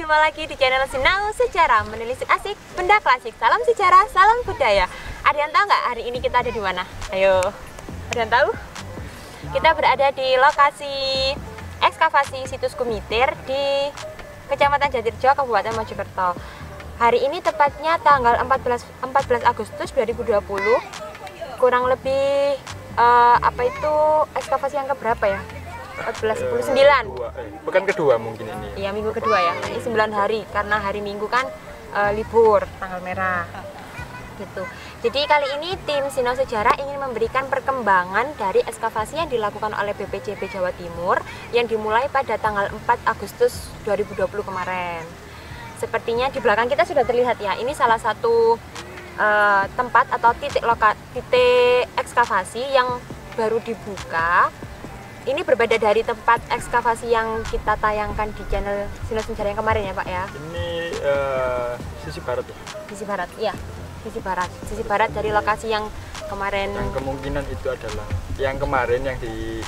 jumpa lagi di channel Sinau Sejarah, menelisik asik, benda klasik, salam sejarah, salam budaya. Ada yang tahu nggak hari ini kita ada di mana? Ayo, ada yang tahu? Kita berada di lokasi ekskavasi situs Kumitir di Kecamatan Jatirjo, Kabupaten Mojokerto. Hari ini tepatnya tanggal 14 Agustus 2020, kurang lebih ekskavasi yang keberapa ya? 9. Pekan kedua mungkin ini. Iya, minggu kedua ya. Ini 9 hari karena hari Minggu kan libur tanggal merah. Gitu. Jadi kali ini tim Sinau Sejarah ingin memberikan perkembangan dari ekskavasi yang dilakukan oleh BPJB Jawa Timur yang dimulai pada tanggal 4 Agustus 2020 kemarin. Sepertinya di belakang kita sudah terlihat ya. Ini salah satu tempat atau titik ekskavasi yang baru dibuka. Ini berbeda dari tempat ekskavasi yang kita tayangkan di channel Sinau Sejarah yang kemarin ya Pak ya? Ini sisi barat ya? Sisi barat, iya. Sisi barat dari lokasi yang kemarin. Yang kemungkinan itu adalah yang kemarin yang di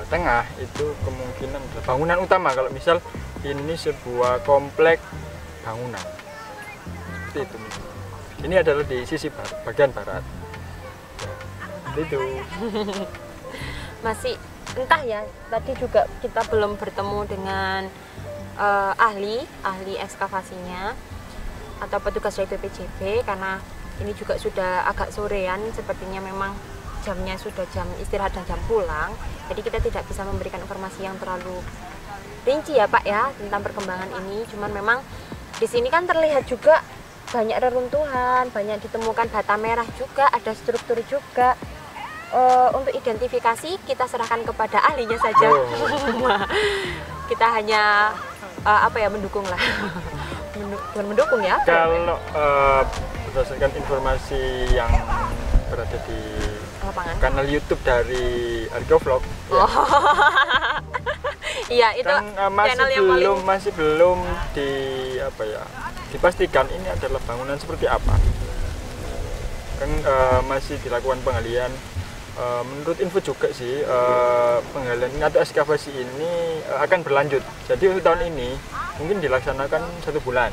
tengah itu kemungkinan adalah bangunan utama. Kalau misal ini sebuah komplek bangunan. Seperti itu. Ini adalah di sisi barat, bagian barat. Itu. Masih entah ya, tadi juga kita belum bertemu dengan ahli ekskavasinya atau petugas dari BPJB karena ini juga sudah agak sorean, sepertinya memang jamnya sudah jam istirahat dan jam pulang, jadi kita tidak bisa memberikan informasi yang terlalu rinci ya Pak ya tentang perkembangan ini. Cuman memang di sini kan terlihat juga banyak reruntuhan, banyak ditemukan bata merah juga, ada struktur juga. Untuk identifikasi kita serahkan kepada ahlinya saja. Kita hanya mendukung lah. Bukan mendukung ya. Kalau berdasarkan informasi yang berada di lapangan, kanal YouTube dari Arkeovlog. Oh. Iya, itu kan masih belum dipastikan ini adalah bangunan seperti apa. Kan masih dilakukan penggalian. Menurut info juga sih, penggalian atau ekskavasi ini akan berlanjut. Jadi untuk tahun ini mungkin dilaksanakan 1 bulan.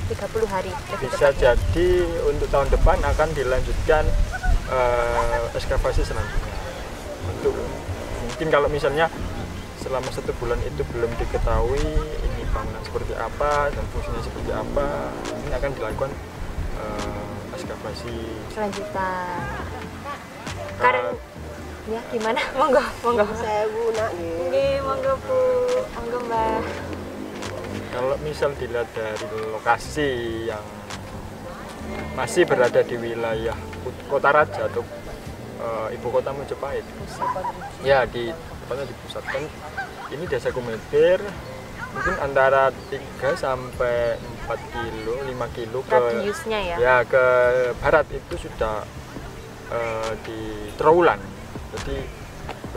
30 hari. Bisa jadi untuk tahun depan akan dilanjutkan ekskavasi selanjutnya. Untuk mungkin kalau misalnya selama 1 bulan itu belum diketahui ini bangunan seperti apa dan fungsinya seperti apa, ini akan dilakukan ekskavasi selanjutan. Karena ya gimana? Monggo. Saya Bu nak nggih, monggo Bu. Monggo Mbak. Kalau misal dilihat dari lokasi yang masih berada di wilayah Kota Raja atau ibu kota Majapahit. Ya, tepatnya di pusat kan. Ini Desa Kumitir mungkin antara 3 sampai 4 kilo, 5 kilo ke radiusnya ya. Ya, ke barat itu sudah di Trowulan, jadi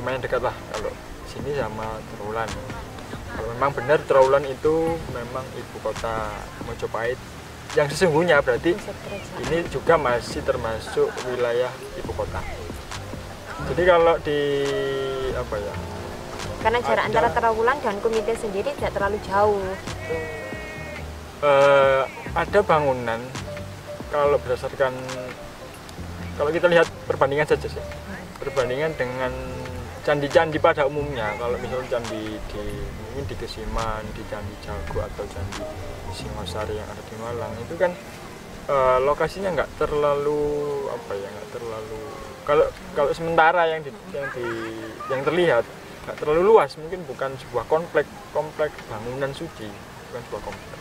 lumayan dekat lah kalau sini sama Trowulan. Kalau memang benar Trowulan itu memang ibu kota Majapahit yang sesungguhnya, berarti ini juga masih termasuk wilayah ibu kota. Jadi kalau di karena jarak antara Trowulan dan Kumitir sendiri tidak terlalu jauh. Ada bangunan, kalau berdasarkan, kalau kita lihat perbandingan saja sih, perbandingan dengan candi-candi pada umumnya. Kalau misalnya candi mungkin di Kesiman, di Candi Jago atau Candi Singosari yang ada di Malang, itu kan lokasinya nggak terlalu kalau sementara yang terlihat nggak terlalu luas, mungkin bukan sebuah komplek bangunan suci, bukan sebuah komplek.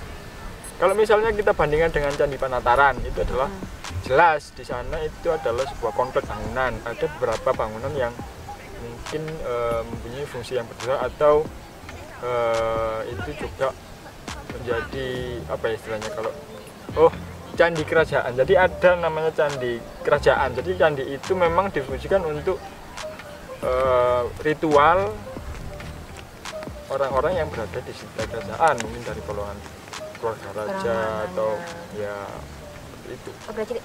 Kalau misalnya kita bandingkan dengan Candi Panataran, itu adalah jelas di sana itu adalah sebuah komplek bangunan. Ada beberapa bangunan yang mungkin mempunyai fungsi yang berbeda atau itu juga menjadi istilahnya candi kerajaan. Jadi ada namanya candi kerajaan. Jadi candi itu memang difungsikan untuk ritual orang-orang yang berada di sekitar kerajaan, mungkin dari golongan keluarga raja atau ya itu.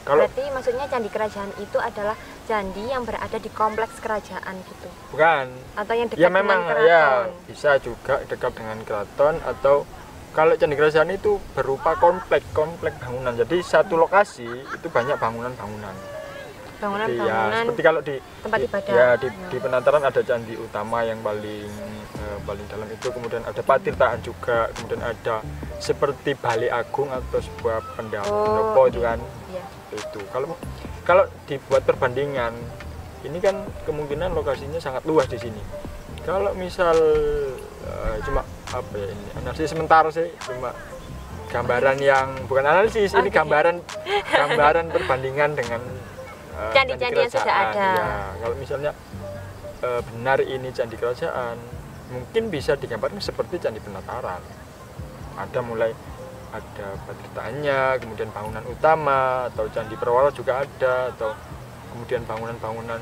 Berarti maksudnya candi kerajaan itu adalah candi yang berada di kompleks kerajaan gitu? Bukan. Atau yang dekat ya, memang, dengan keraton? Ya, bisa juga dekat dengan keraton atau Kalau Candi Kerajaan itu berupa komplek bangunan. Jadi satu lokasi itu banyak bangunan-bangunan. Bangunan-bangunan Seperti kalau di tempat ibadah. Ya di Penataran ada candi utama yang paling dalam itu, kemudian ada Patirtaan juga, kemudian ada seperti Bali Agung atau sebuah pendopo itu kan. Iya. Itu. Kalau dibuat perbandingan, ini kan kemungkinan lokasinya sangat luas di sini. Kalau misal cuma apa ya, ini analisis sementara sih, cuma gambaran yang bukan analisis, ini gambaran perbandingan dengan Candi-candi yang sudah ada. Ya, kalau misalnya benar ini candi kerajaan, mungkin bisa digambarkan seperti Candi Penataran. Ada Patirtaannya, kemudian bangunan utama, atau Candi Perwara juga ada, atau kemudian bangunan-bangunan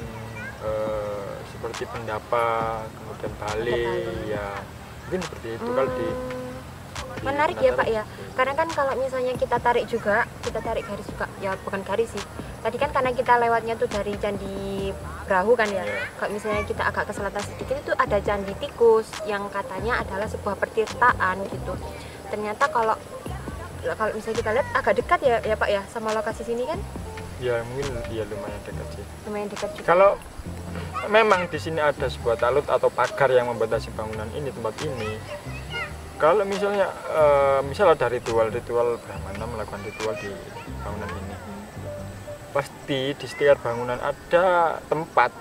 seperti Pendapa, kemudian Bali, ya mungkin seperti itu. Kalau di menarik ya Pak ya, karena kan kalau misalnya kita tarik garis juga, ya bukan garis sih. Tadi kan karena kita lewatnya tuh dari Candi Brahu kan ya. Kalau misalnya kita agak ke selatan sedikit itu ada Candi Tikus yang katanya adalah sebuah pertirtaan gitu. Ternyata kalau misalnya kita lihat agak dekat ya Pak ya sama lokasi sini kan? Ya mungkin ya lumayan dekat sih. Lumayan dekat juga. Kalau memang di sini ada sebuah talut atau pagar yang membatasi bangunan ini, tempat ini. Kalau misalnya misal ada ritual Brahmana melakukan ritual di bangunan ini, pasti di sekitar bangunan ada tempat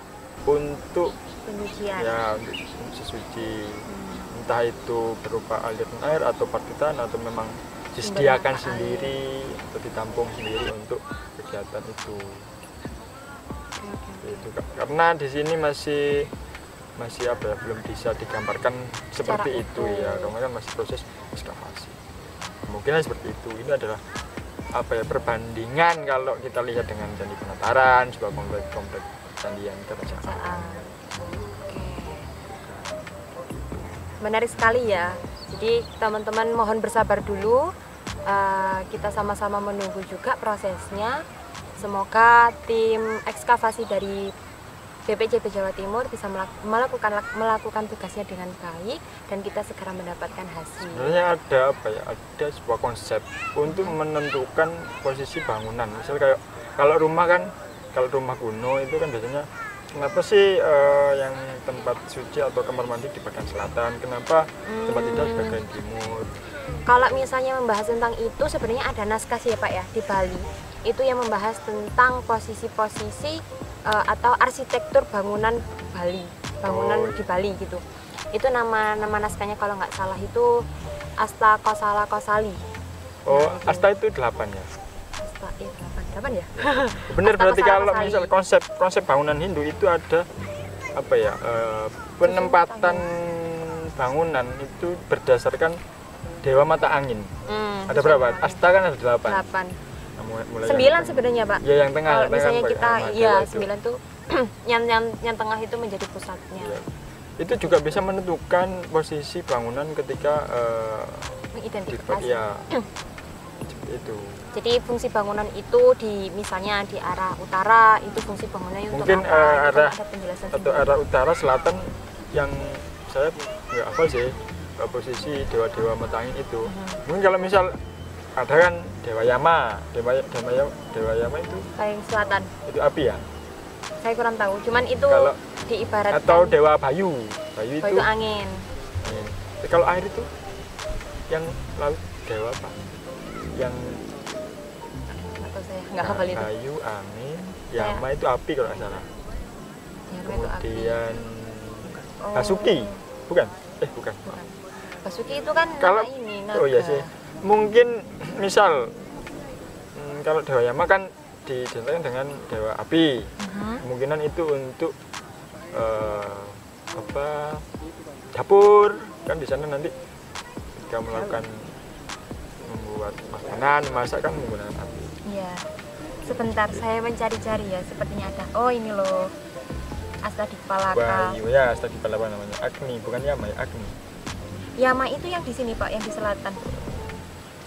untuk penyucian. Ya, untuk sesuci. Entah itu berupa aliran air atau partitan atau memang disediakan sendiri atau ditampung sendiri untuk kegiatan itu. Itu karena di sini masih apa ya, belum bisa digambarkan seperti itu ya, karena kan masih proses ekskavasi. Kemungkinan seperti itu. Ini adalah apa ya, perbandingan kalau kita lihat dengan Candi Penataran, sebuah komplek candi yang kerajaan. Menarik sekali ya. Jadi teman-teman mohon bersabar dulu. Kita sama-sama menunggu juga prosesnya. Semoga tim ekskavasi dari BPJB Jawa Timur bisa melakukan tugasnya dengan baik dan kita segera mendapatkan hasil. Sebenarnya ada sebuah konsep untuk menentukan posisi bangunan. Misal kayak kalau rumah kuno itu kan biasanya kenapa sih yang tempat suci atau kamar mandi di bagian selatan, kenapa tempat tidur di bagian timur? Kalau misalnya membahas tentang itu sebenarnya ada naskah ya Pak ya di Bali. Itu yang membahas tentang posisi-posisi atau arsitektur bangunan Bali, di Bali gitu. Itu nama naskahnya kalau nggak salah itu Asta Kosala Kosali. Oh, Asta itu 8 ya? Asta, iya 8 ya? Bener, berarti kalau misal konsep bangunan Hindu itu ada apa ya, penempatan bangunan itu berdasarkan Dewa Mata Angin. Ada berapa? Asta kan ada 8. 9 sebenarnya Pak. Ya, yang tengah. Kalau misalnya kan, kita ya 9 tuh yang tengah itu menjadi pusatnya. Ya. Itu juga bisa menentukan posisi bangunan ketika mengidentifikasi. Ya, itu. Jadi fungsi bangunan itu misalnya di arah utara itu fungsi bangunannya mungkin untuk apa? Arah ada penjelasan atau sendiri. arah utara selatan yang saya nggak hafal sih posisi dewa mata angin itu. Mungkin kalau misal ada kan Dewa Yama itu paling selatan. Itu api ya? Saya kurang tahu. Cuman itu kalau, diibaratkan atau Dewa Bayu itu angin. Kalau air itu yang laut dewa apa? Yang atau saya nggak hafal itu. Bayu, angin, Yama itu api kalau nggak salah. Kemudian Basuki, bukan? Bukan. Basuki itu kan kalau ini naga. Oh iya sih. Mungkin misal kalau Dewa Yama kan diidentikan dengan Dewa Api. Kemungkinan itu untuk dapur kan di sana nanti jika melakukan membuat makanan, masak kan menggunakan api. Iya. Sebentar saya mencari-cari ya, sepertinya ada. Oh ini loh. Astadipalaka. Bayu ya, Astadipalaka namanya. Agni, bukan Yama ya, Agni. Yama itu yang di sini Pak, yang di selatan.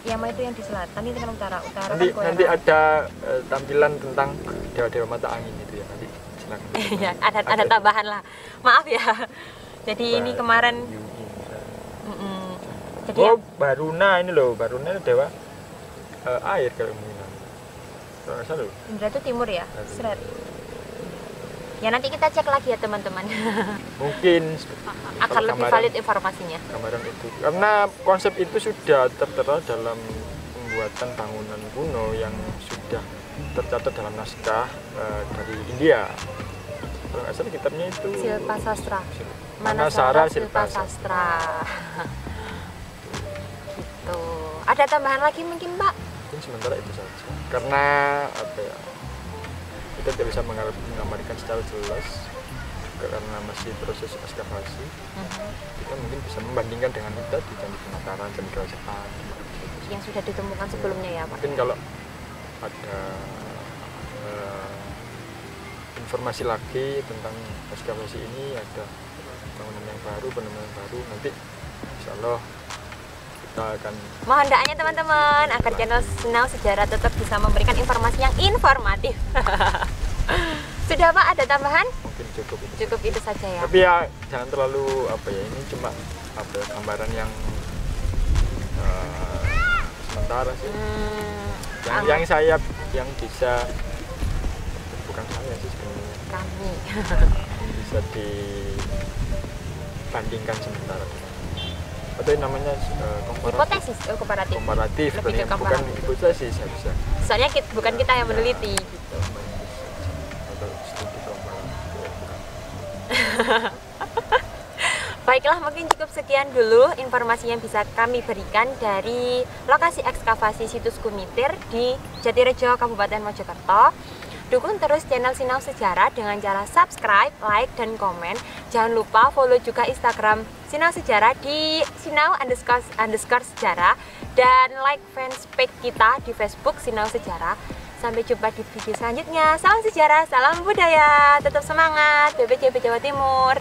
Yama itu yang di selatan, ini kan utara. Nanti ada tampilan tentang dewa-dewa mata angin itu ya, nanti silakan. Iya, ada tambahan lah. Maaf ya. Jadi ini kemarin Jadi Oh, Baruna ini loh, Baruna ini dewa air kalau mungkin. Kalau nggak salah loh. Indra itu timur ya. Dari- Seret. Ya nanti kita cek lagi ya teman-teman. Mungkin Akan kalau lebih gambaran- valid informasinya. gambaran itu. Karena konsep itu sudah tertera dalam pembuatan bangunan kuno yang sudah tercatat dalam naskah dari India. Kalau nggak salah kitabnya itu Silpa Sastra. Manasara Silpa Silpa Sastra. Sastra. Gitu. Ada tambahan lagi mungkin, Pak? Mungkin sementara itu saja. Karena apa ya? Kita tidak bisa menggambarkan secara jelas karena masih proses ekskavasi. Kita mungkin bisa membandingkan dengan kita di Candi Penataran, Candi Kerajaan. Yang sudah ditemukan sebelumnya ya, Pak. Mungkin kalau ada informasi lagi tentang ekskavasi ini, ada bangunan yang baru, penemuan yang baru, nanti insya Allah kita akan Mohon doanya teman-teman agar channel Sinau Sejarah tetap bisa memberikan informasi yang informatif. Sudah Pak, ada tambahan? mungkin cukup itu. Cukup itu saja ya. Tapi ya jangan terlalu apa ya, ini cuma apa ya, gambaran yang sementara sih. Yang saya yang bisa, bukan saya sih sebenarnya, Kami. bisa dibandingkan sementara. Atau yang namanya Hipotesis, komparatif. komparatif, Lebih ke bukan komparatif. hipotesis harusnya. Soalnya bukan kita yang meneliti gitu. Atau studi komparatif, bukan. Baiklah, mungkin cukup sekian dulu informasi yang bisa kami berikan dari lokasi ekskavasi situs Kumitir di Jatirejo, Kabupaten Mojokerto. Dukung terus channel Sinau Sejarah dengan cara subscribe, like, dan komen. Jangan lupa follow juga Instagram Sinau Sejarah di Sinau_sejarah dan like fanspage kita di Facebook Sinau Sejarah. Sampai jumpa di video selanjutnya. Salam sejarah, salam budaya, tetap semangat, BPJB Jawa Timur.